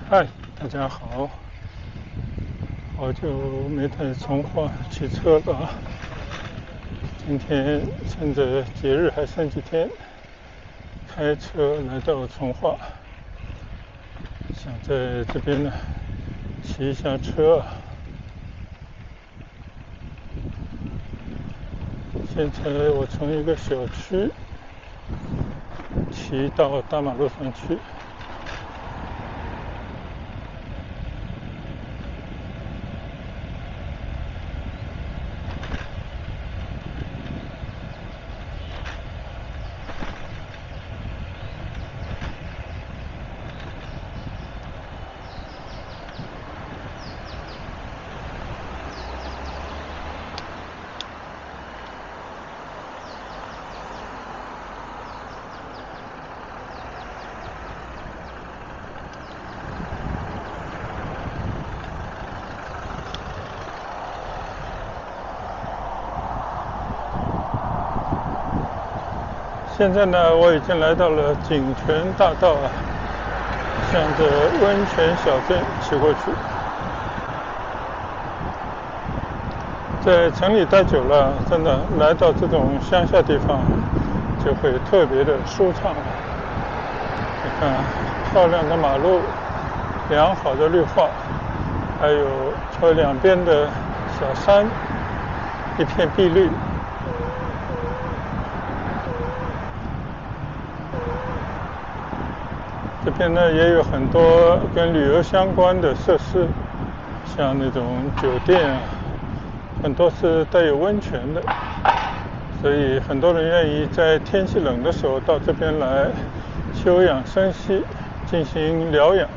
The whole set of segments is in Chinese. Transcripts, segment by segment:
嗨，大家好，好久没在从化骑车了。今天趁着节日还剩几天，开车来到从化，想在这边呢骑一下车。现在我从一个小区骑到大马路上去。现在呢，我已经来到了锦泉大道啊，向着温泉小镇骑过去。在城里待久了，真的来到这种乡下地方，就会特别的舒畅。你看，漂亮的马路，良好的绿化，还有车两边的小山，一片碧绿。这边呢也有很多跟旅游相关的设施，像那种酒店啊，很多是带有温泉的，所以很多人愿意在天气冷的时候到这边来休养生息，进行疗养。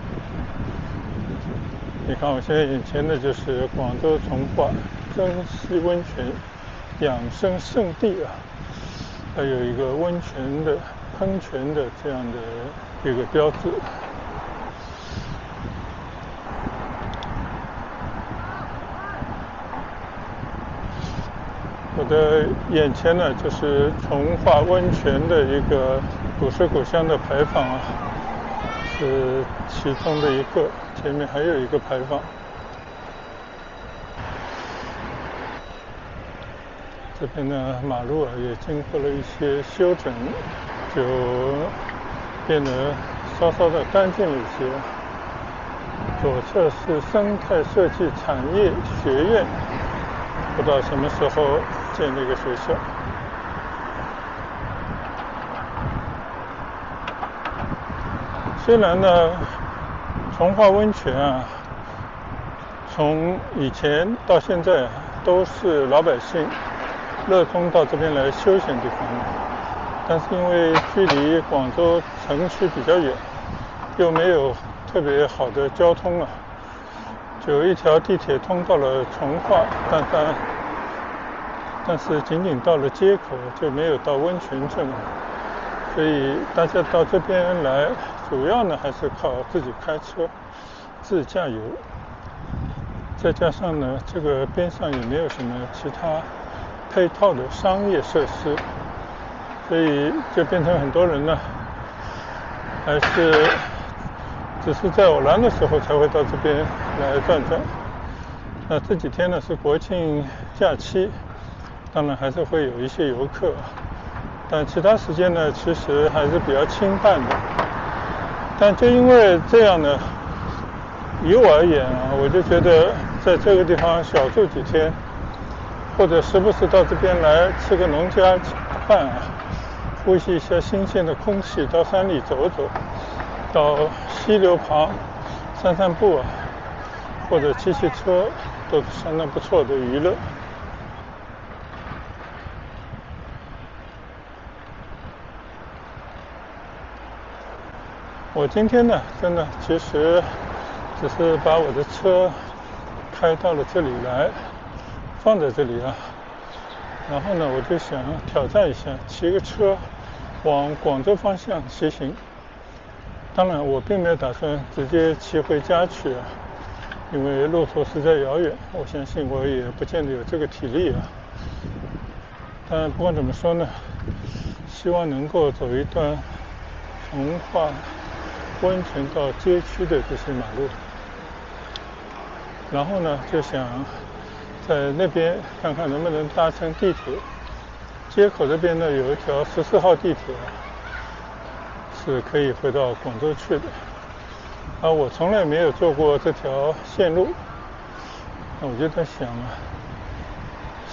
你看我现在眼前的就是广州从化珍稀温泉养生圣地啊，还有一个温泉的喷泉的这样的一个标志。我的眼前呢就是从化温泉的一个古色古香的牌坊啊，是其中的一个，前面还有一个牌坊。这边的马路啊也经过了一些修整，就变得稍稍的干净了一些。左侧是生态设计产业学院，不知道什么时候建这个学校。虽然呢，从化温泉啊，从以前到现在都是老百姓热衷到这边来休闲地方的，但是因为距离广州城区比较远，又没有特别好的交通啊，就有一条地铁通到了从化，但是仅仅到了街口，就没有到温泉镇，所以大家到这边来，主要呢还是靠自己开车自驾游。再加上呢，这个边上也没有什么其他配套的商业设施，所以就变成很多人呢，还是只是在偶然的时候才会到这边来转转。那这几天呢是国庆假期，当然还是会有一些游客，但其他时间呢其实还是比较清淡的。但就因为这样呢，以我而言啊，我就觉得在这个地方小住几天，或者时不时到这边来吃个农家饭啊，呼吸一下新鲜的空气，到山里走走，到溪流旁散散步啊，或者骑骑车，都是相当不错的娱乐。我今天呢，真的其实只是把我的车开到了这里来，放在这里啊，然后呢，我就想挑战一下，骑个车往广州方向骑行。当然，我并没有打算直接骑回家去啊，因为路途实在遥远，我相信我也不见得有这个体力啊。但不管怎么说呢，希望能够走一段从化温泉到街区的这些马路，然后呢就想在那边看看能不能搭乘地铁。街口这边呢有一条14号地铁，是可以回到广州去的。我从来没有坐过这条线路，那我就在想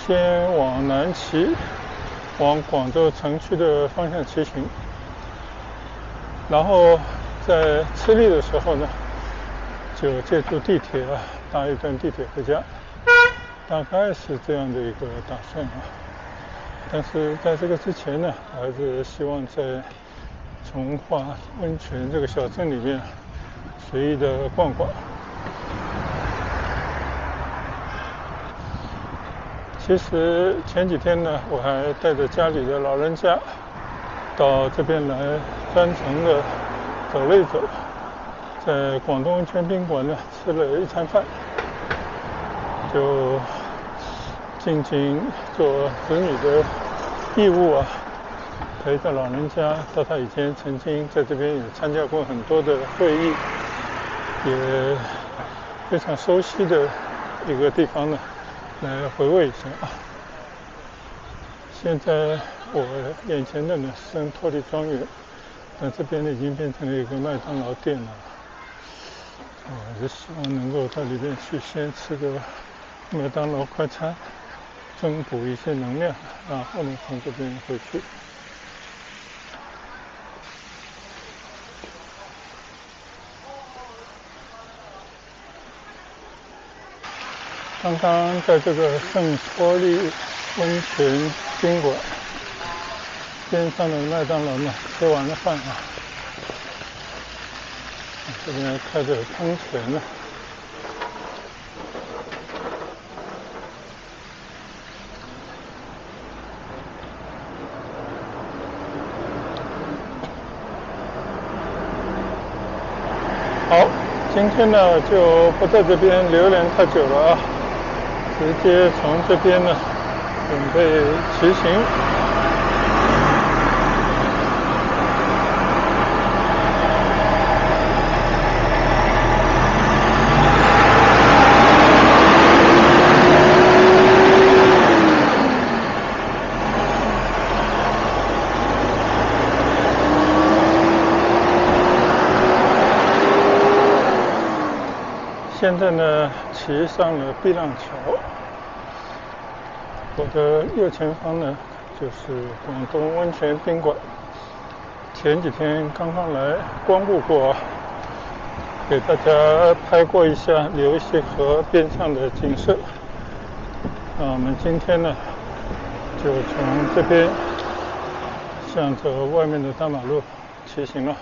先往南骑，往广州城区的方向骑行，然后在吃力的时候呢，就借助地铁搭一段地铁回家，大概是这样的一个打算但是在这个之前呢，我还是希望在从化温泉这个小镇里面随意的逛逛。其实前几天呢，我还带着家里的老人家到这边来专程的走了一走，在广东温泉宾馆呢吃了一餐饭，就尽做子女的义务陪着老人家到他以前曾经在这边也参加过很多的会议，也非常熟悉的一个地方呢来回味一下现在我眼前的呢是圣托利庄园，那这边呢已经变成了一个麦当劳店了。我是希望能够到里面去先吃个麦当劳快餐，增补一些能量，然后呢从这边回去。刚刚在这个圣托利温泉宾馆边上的麦当劳呢吃完了饭这边开着喷泉呢。好，今天呢就不在这边留连太久了直接从这边呢准备骑行。现在呢骑上了碧浪桥，我的右前方呢就是广东温泉宾馆，前几天刚刚来光顾过给大家拍过一下流溪河边上的景色。我们今天呢就从这边向着外面的大马路骑行了。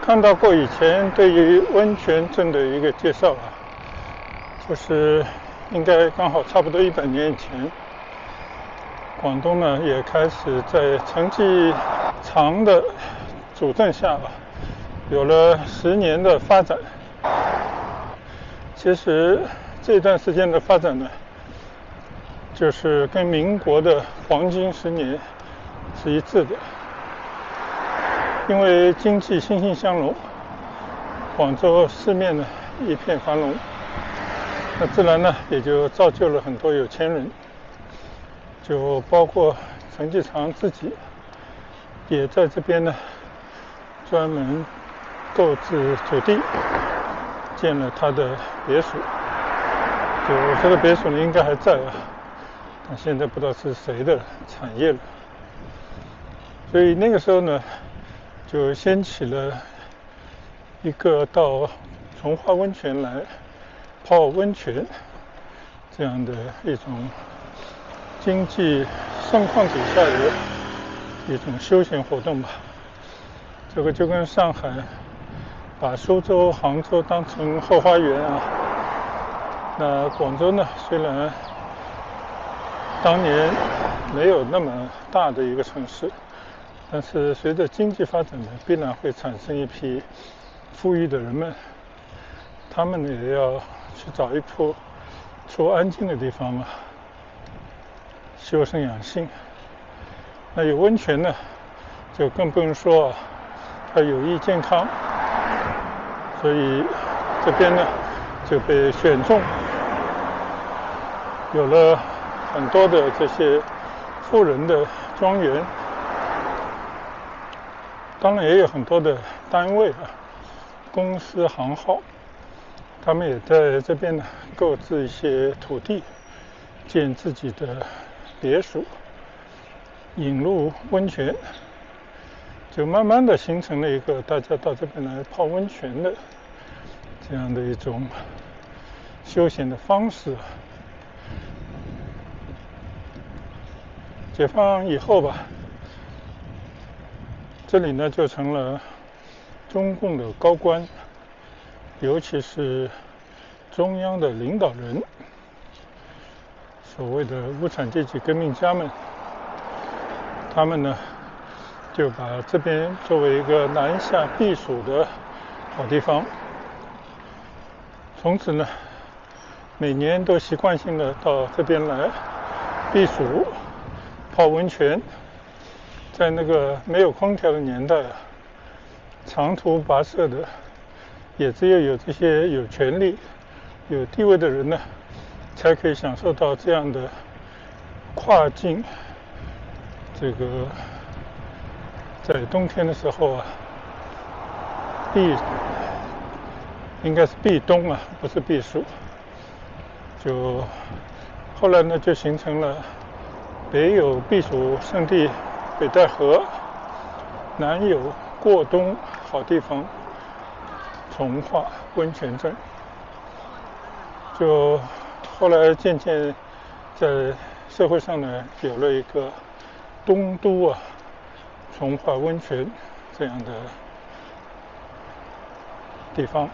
看到过以前对于温泉镇的一个介绍就是应该刚好差不多100年以前，广东呢也开始在成绩长的主政下有了10年的发展。其实这段时间的发展呢，就是跟民国的黄金10年是一致的。因为经济欣欣向荣，广州四面呢一片繁荣，那自然呢也就造就了很多有钱人，就包括陈继常自己也在这边呢专门购置土地，建了他的别墅。就这个别墅呢应该还在但现在不知道是谁的产业了。所以那个时候呢就掀起了一个到从化温泉来泡温泉这样的一种经济盛况底下的一种休闲活动吧。这个就跟上海把苏州、杭州当成后花园啊。那广州呢，虽然当年没有那么大的一个城市，但是随着经济发展呢，必然会产生一批富裕的人们，他们呢也要去找一处安静的地方嘛，修身养性。那有温泉呢，就更不用说啊，它有益健康，所以这边呢就被选中，有了很多的这些富人的庄园，当然也有很多的单位啊、公司行号，他们也在这边呢购置一些土地，建自己的别墅，引入温泉，就慢慢的形成了一个大家到这边来泡温泉的这样的一种休闲的方式。解放以后吧，这里呢就成了中共的高官，尤其是中央的领导人，所谓的无产阶级革命家们，他们呢就把这边作为一个南下避暑的好地方。从此呢，每年都习惯性的到这边来避暑、泡温泉。在那个没有空调的年代啊，长途跋涉的也只有这些有权利、有地位的人呢，才可以享受到这样的跨境。这个在冬天的时候啊，应该是避冬啊，不是避暑。就后来呢，就形成了北有避暑胜地北戴河，南有过冬好地方从化温泉镇。就后来渐渐在社会上呢，有了一个东都啊从化温泉这样的地方。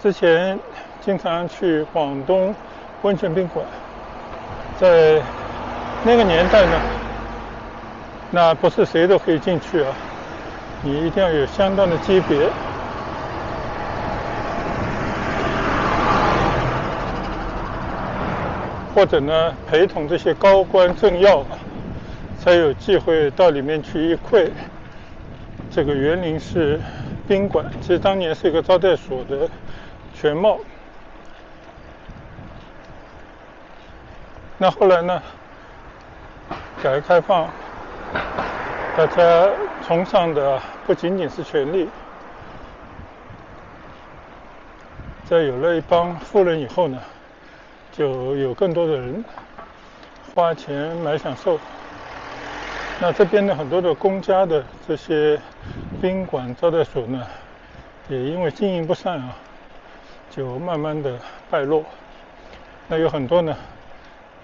之前经常去广东温泉宾馆，在那个年代呢，那不是谁都可以进去啊，你一定要有相当的级别，或者呢陪同这些高官政要啊，才有机会到里面去一窥这个园林式宾馆，其实当年是一个招待所的全貌。那后来呢，改革开放，大家崇尚的不仅仅是权力，在有了一帮富人以后呢，就有更多的人花钱买享受。那这边的很多的公家的这些宾馆招待所呢，也因为经营不善啊，就慢慢的败落。那有很多呢，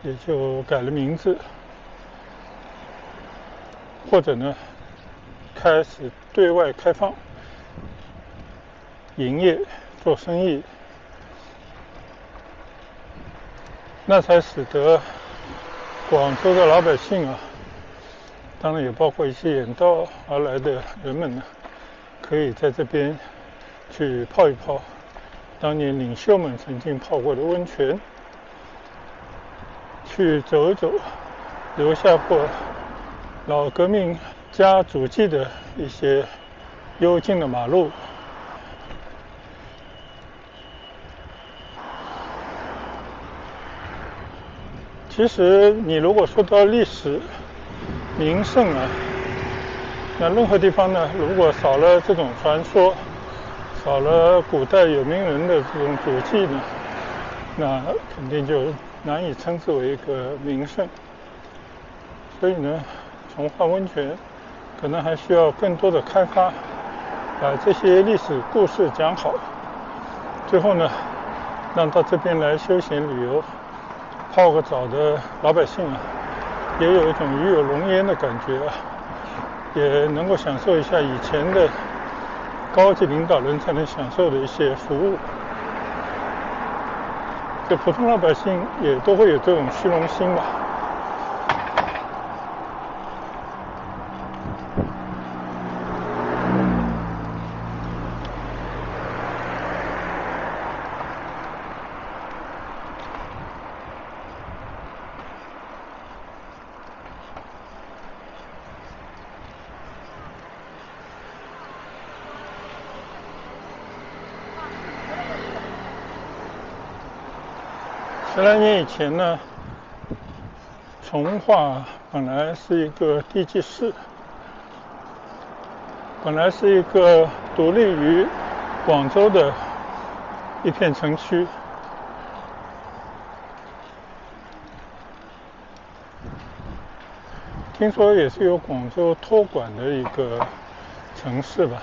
也就改了名字，或者呢，开始对外开放营业做生意，那才使得广州的老百姓啊，当然也包括一些远道而来的人们呢，可以在这边去泡一泡当年领袖们曾经泡过的温泉，去走走留下过老革命家足迹的一些幽静的马路。其实你如果说到历史名胜啊，那任何地方呢，如果少了这种传说，少了古代有名人的这种足迹呢，那肯定就难以称之为一个名胜。所以呢，从化温泉可能还需要更多的开发，把这些历史故事讲好。最后呢，让到这边来休闲旅游、泡个澡的老百姓啊，也有一种与有荣焉的感觉啊，也能够享受一下以前的高级领导人才能享受的一些服务。这普通老百姓也都会有这种虚荣心吧。10来年以前呢，从化本来是一个地级市，本来是一个独立于广州的一片城区。听说也是由广州托管的一个城市吧。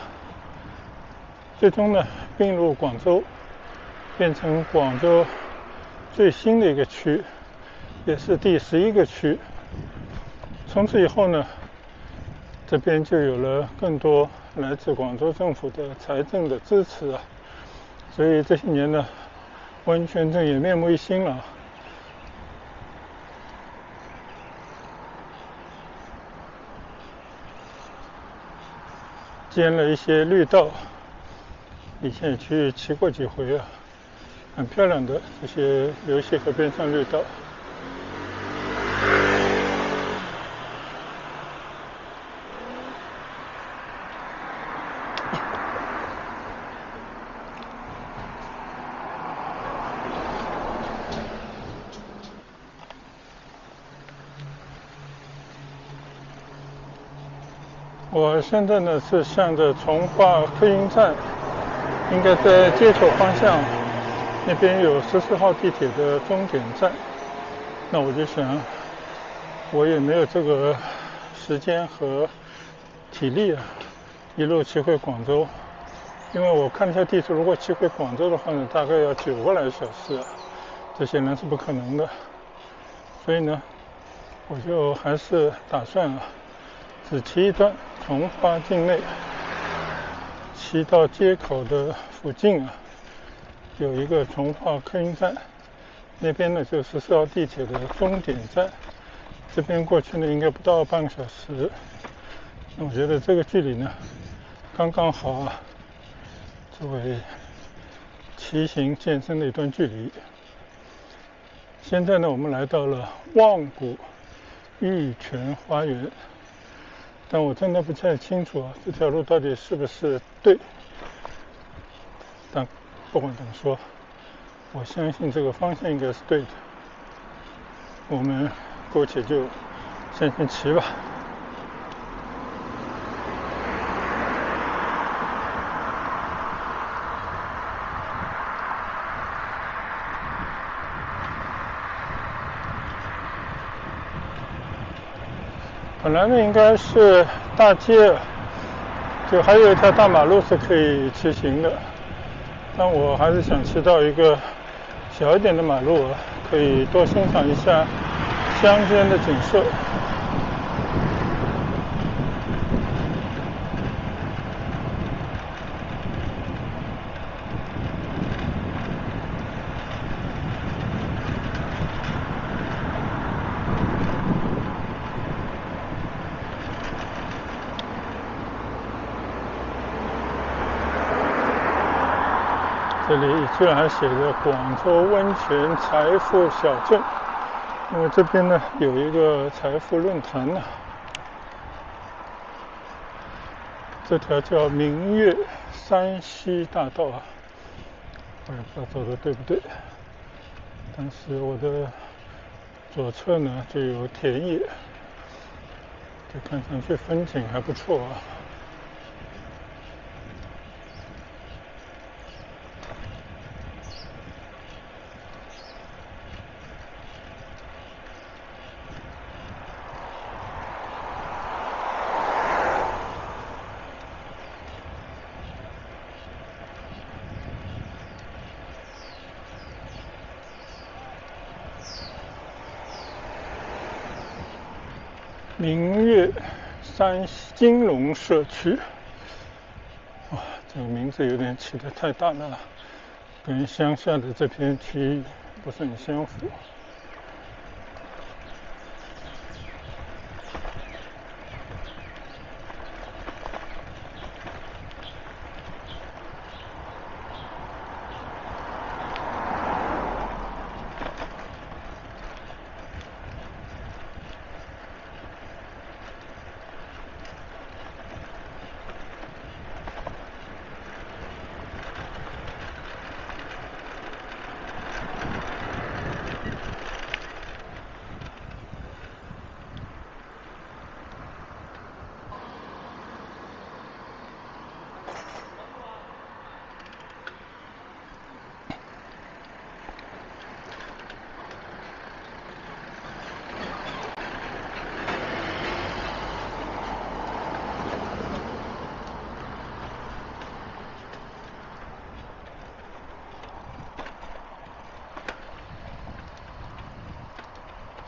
最终呢，并入广州，变成广州最新的一个区，也是第11个区。从此以后呢，这边就有了更多来自广州政府的财政的支持啊，所以这些年呢，温泉镇也面目一新了。建了一些绿道，以前也去骑过几回啊，很漂亮的这些流溪河边上绿道。我现在呢是向着从化客运站，应该在街口方向，那边有14号地铁的终点站。那我就想，我也没有这个时间和体力啊，一路骑回广州。因为我看了一下地图，如果骑回广州的话呢，大概要9个来小时啊，这显然是不可能的。所以呢，我就还是打算啊，只骑一段从化境内，骑到街口的附近啊，有一个从化客运站，那边呢就是14号地铁的终点站，这边过去呢应该不到半个小时。那我觉得这个距离呢，刚刚好啊，作为骑行健身的一段距离。现在呢，我们来到了望谷玉泉花园，但我真的不太清楚啊，这条路到底是不是对。但不管怎么说，我相信这个方向应该是对的。我们姑且就先骑吧。本来呢应该是大街，就还有一条大马路是可以骑行的，但我还是想骑到一个小一点的马路，可以多欣赏一下乡间的景色。这里居然还写着广州温泉财富小镇，因为这边呢有一个财富论坛呢。这条叫明月山西大道啊，我也不知道走的对不对，但是我的左侧呢就有田野，这看上去风景还不错啊。明月山金龙社区。哇，这个名字有点起得太大了，跟乡下的这片区域不是很相符。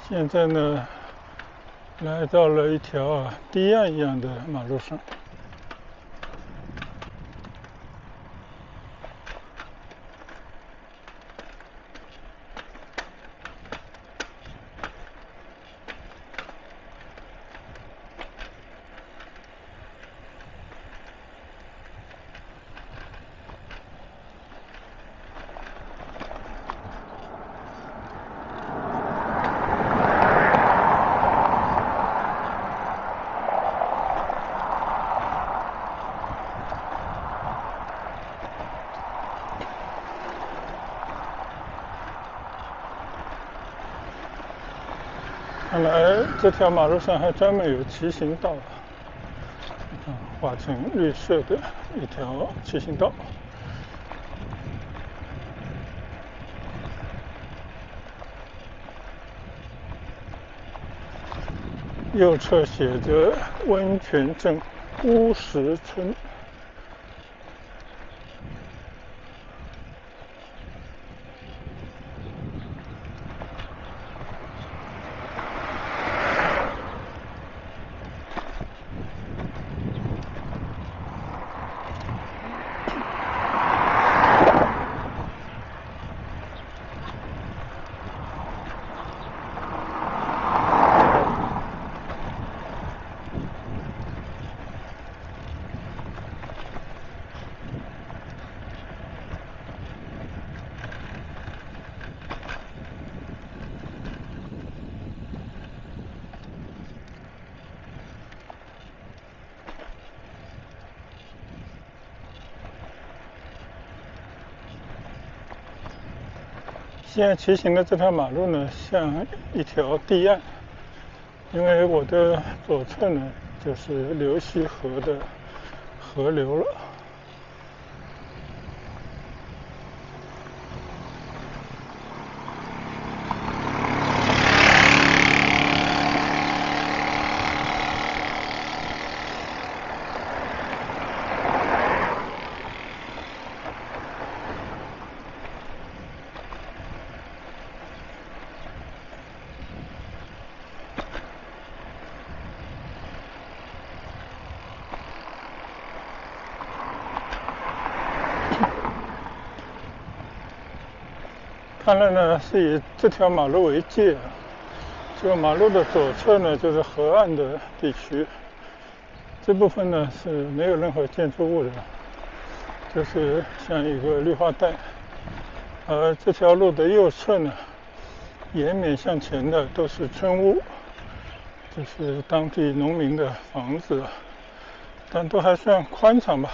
现在呢，来到了一条堤岸一样的马路上。看来这条马路上还专门有骑行道，画成绿色的一条骑行道。右侧写着温泉镇乌石村。现在骑行的这条马路呢，像一条堤岸，因为我的左侧呢就是流溪河的河流了。看来呢是以这条马路为界，这个马路的左侧呢就是河岸的地区，这部分呢是没有任何建筑物的，就是像一个绿化带。而这条路的右侧呢，延绵向前的都是村屋，就是当地农民的房子，但都还算宽敞吧。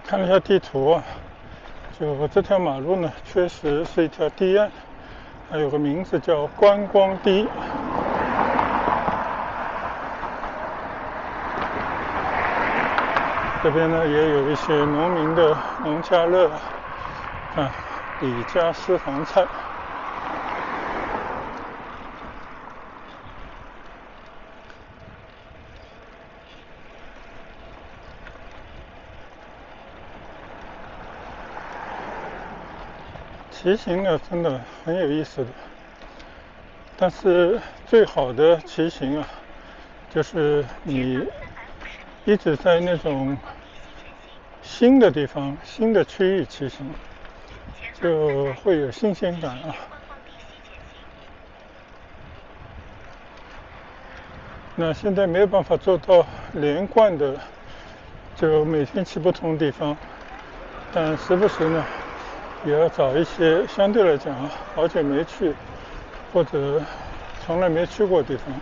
看了一下地图啊，就这条马路呢，确实是一条堤岸，还有个名字叫观光堤。这边呢也有一些农民的农家乐，看李家私房菜。骑行呢真的很有意思的，但是最好的骑行啊，就是你一直在那种新的地方、新的区域骑行，就会有新鲜感啊。那现在没有办法做到连贯的，就每天去不同地方，但时不时呢，也要找一些相对来讲好久没去或者从来没去过的地方。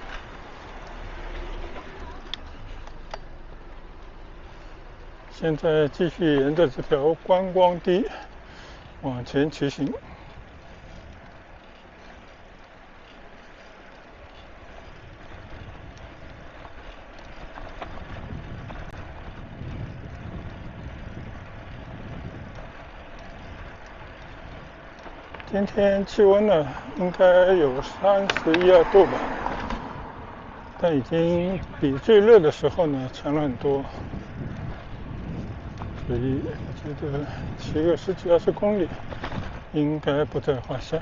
现在继续沿着这条观光堤往前骑行。今天气温呢应该有31~32度吧，但已经比最热的时候呢强了很多，所以我觉得骑个10几20公里应该不在话下。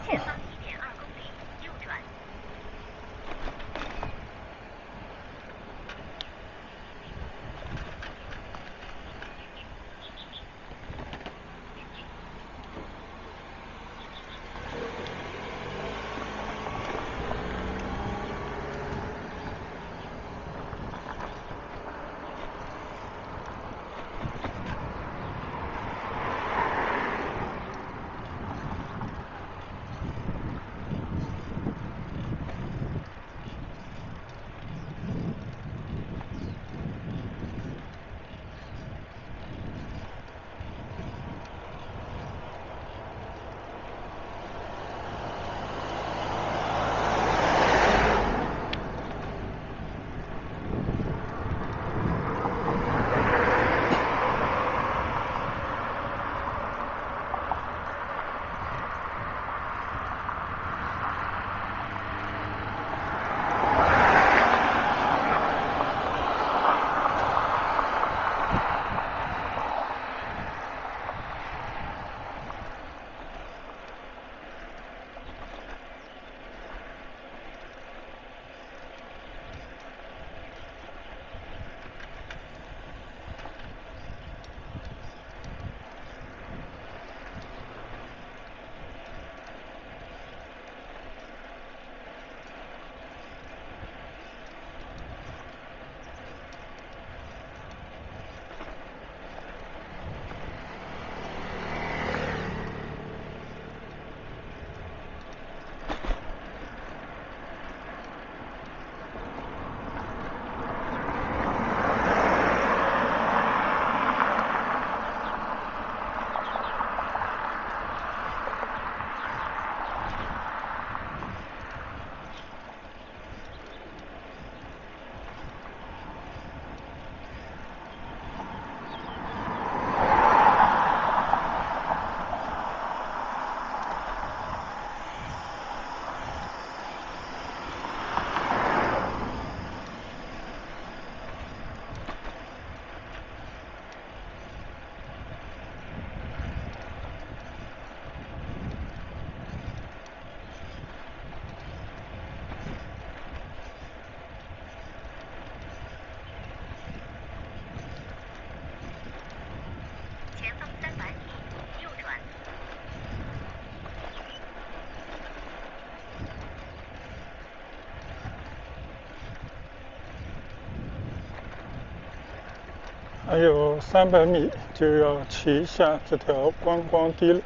还有300米就要骑下这条观光堤了。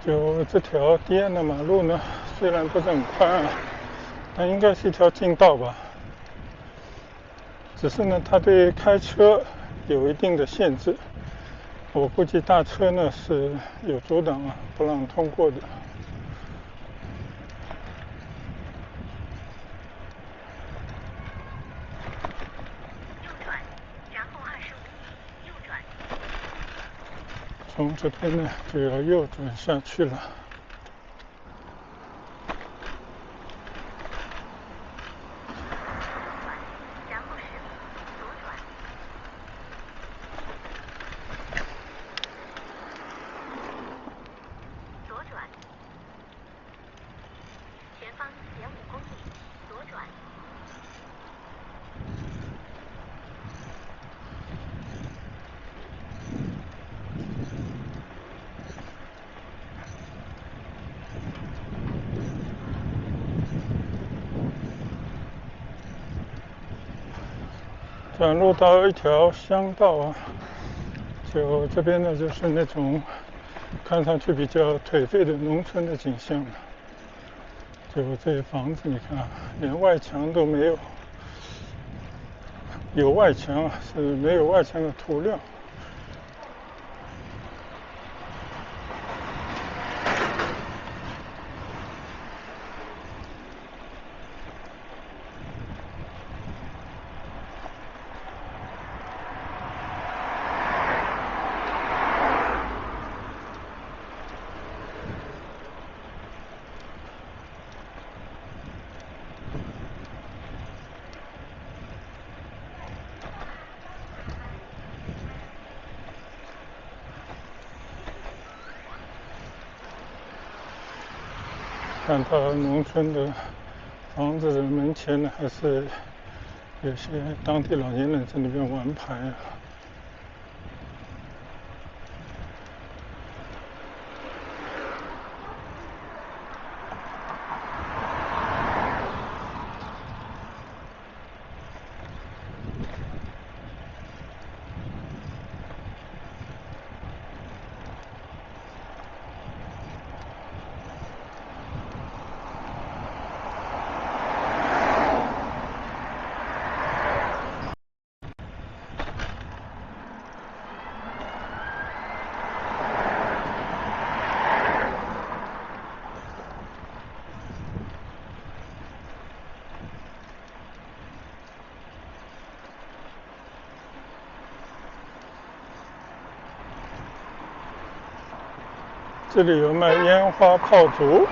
就这条堤岸的马路呢，虽然不是很宽啊，但应该是一条近道吧。只是呢，它对开车有一定的限制，我估计大车呢是有阻挡啊，不让通过的。右转，然后25米右转。从这边呢就要右转下去了。然后10米左转。左转。前方1.5公里，左转。转入到一条乡道啊，就这边呢就是那种看上去比较颓废的农村的景象了。就这些房子，你看啊，连外墙都没有，有外墙啊，是没有外墙的涂料。看到农村的房子的门前呢，还是有些当地老年人在那边玩牌啊。这里有卖烟花炮竹，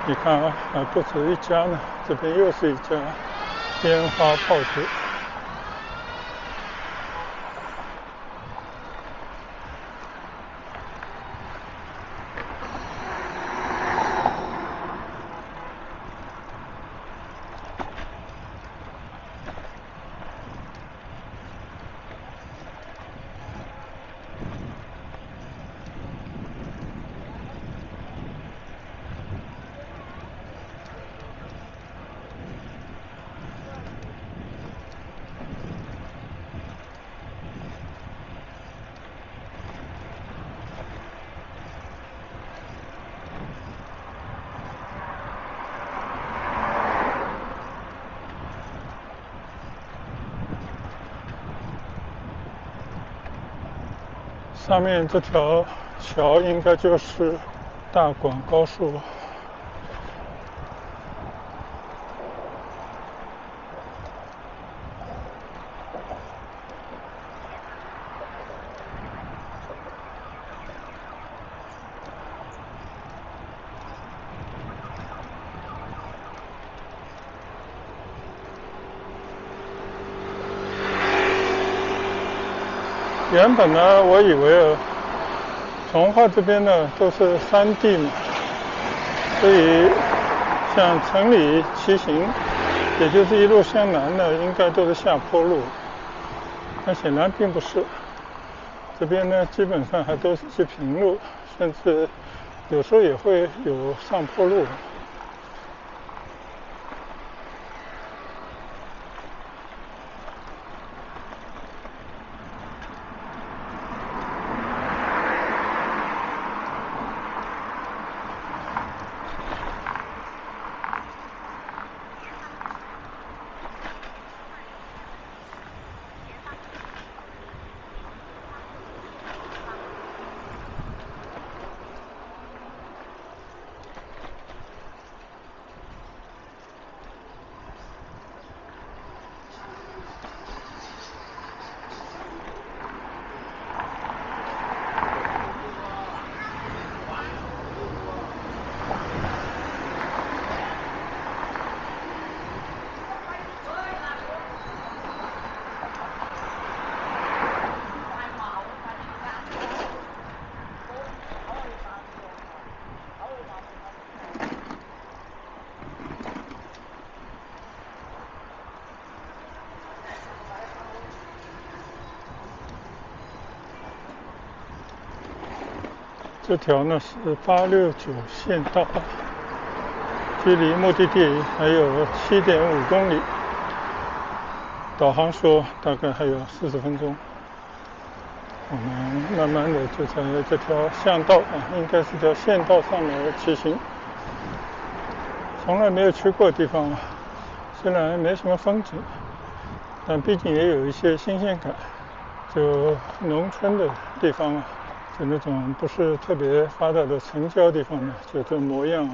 你看啊，还不止一家呢，这边又是一家烟花炮竹。上面这条桥应该就是大广高速。原本呢，我以为从化这边呢都是山地嘛，所以像城里骑行，也就是一路向南呢，应该都是下坡路。但显然并不是，这边呢基本上还都是些平路，甚至有时候也会有上坡路。这条呢是869县道，距离目的地还有7.5公里，导航说大概还有40分钟。我们慢慢的就在这条巷道应该是条县道上来骑行。从来没有去过的地方虽然没什么风景，但毕竟也有一些新鲜感。就农村的地方就那种不是特别发达的城郊地方就这模样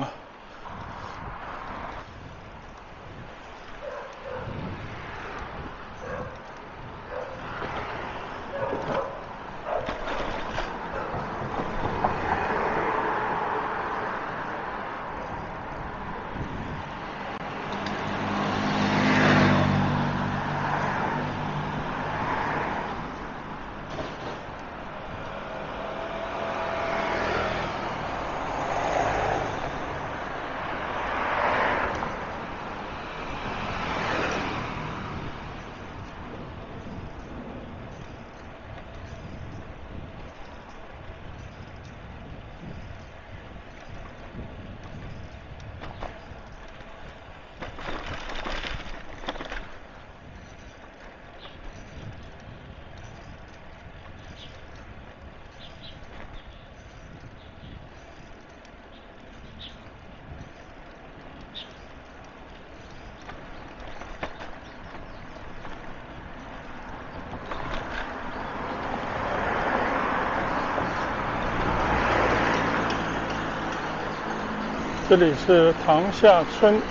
这里是塘下村，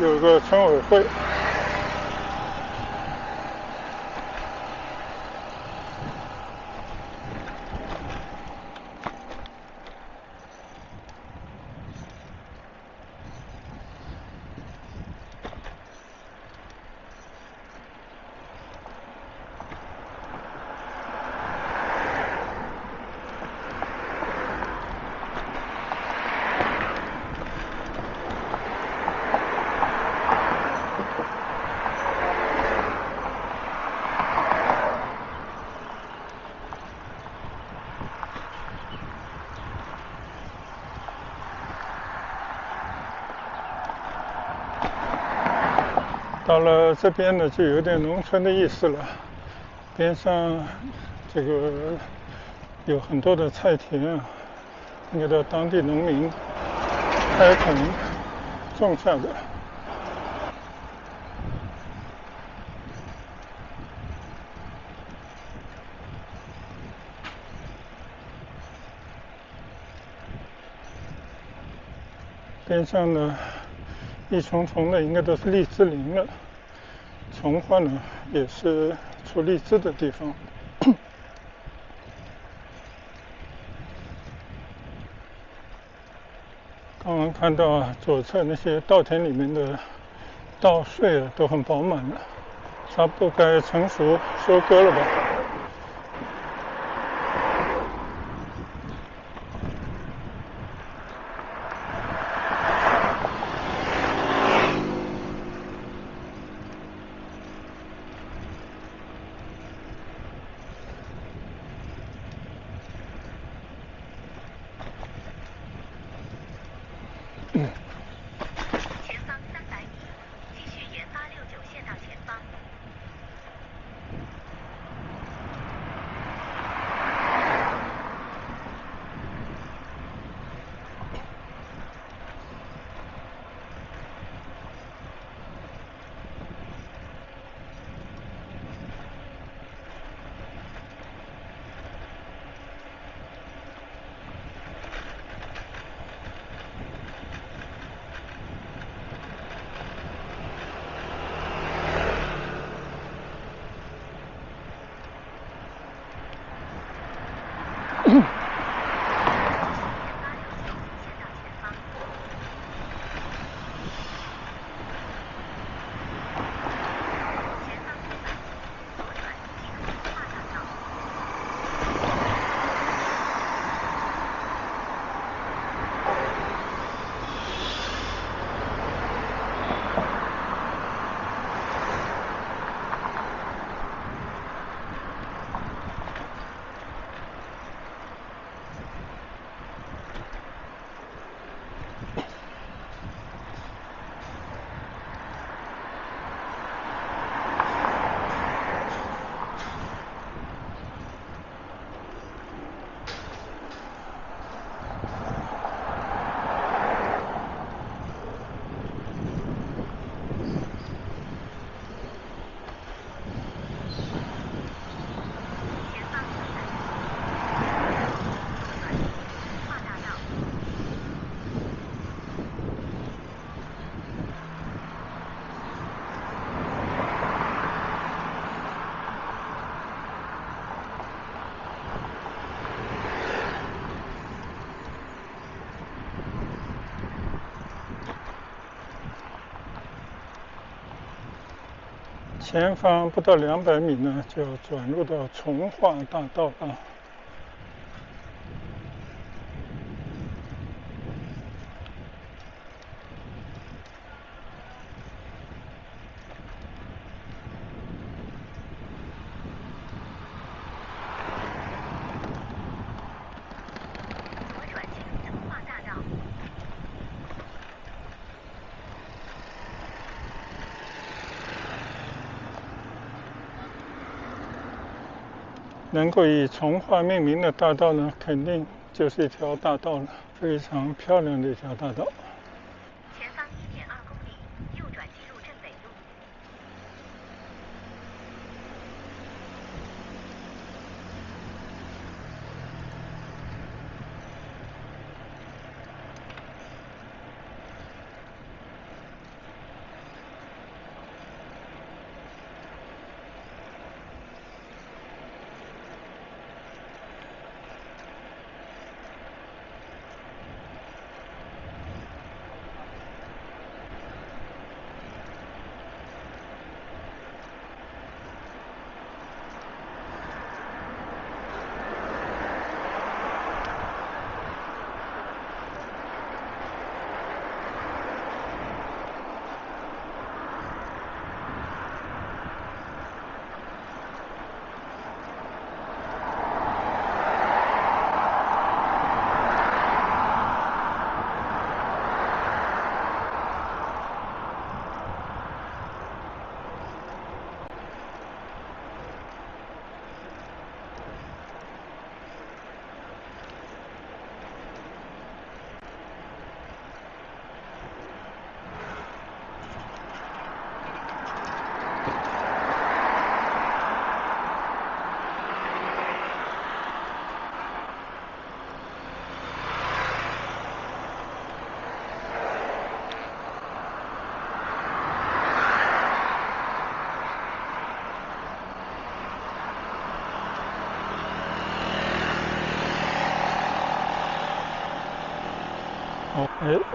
有个村委会。到了这边呢，就有点农村的意思了。边上这个有很多的菜田应该到当地农民开垦种下的。边上呢一丛丛的应该都是荔枝林了，从化呢也是出荔枝的地方。刚刚看到左侧那些稻田里面的稻穗都很饱满了，差不多该成熟收割了吧。前方300米，继续沿869县道前方。前方不到200米呢，就转入到从化大道了。左转进入从化大道。能够以从化命名的大道呢，肯定就是一条大道了，非常漂亮的一条大道。前方1.2公里，右转进入镇北路。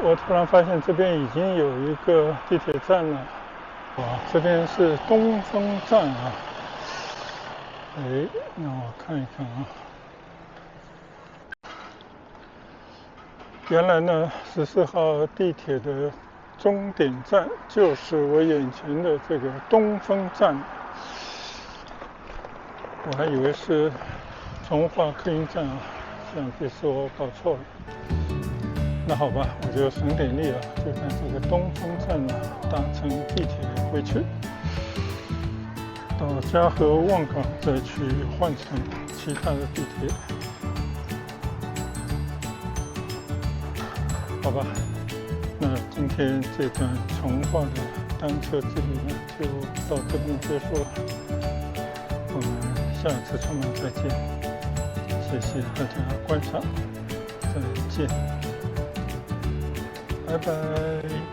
我突然发现这边已经有一个地铁站了。这边是东风站啊。那我看一看啊。原来呢，14号地铁的终点站就是我眼前的这个东风站。我还以为是从化客运站啊，想必是我搞错了。那好吧，我就省点力了，就在这个东风站呢搭乘地铁回去，到嘉禾望港再去换乘其他的地铁。好吧，那今天这段从化的单车之旅呢，就到这边结束了。我们下次出门再见，谢谢大家观赏，再见。拜拜。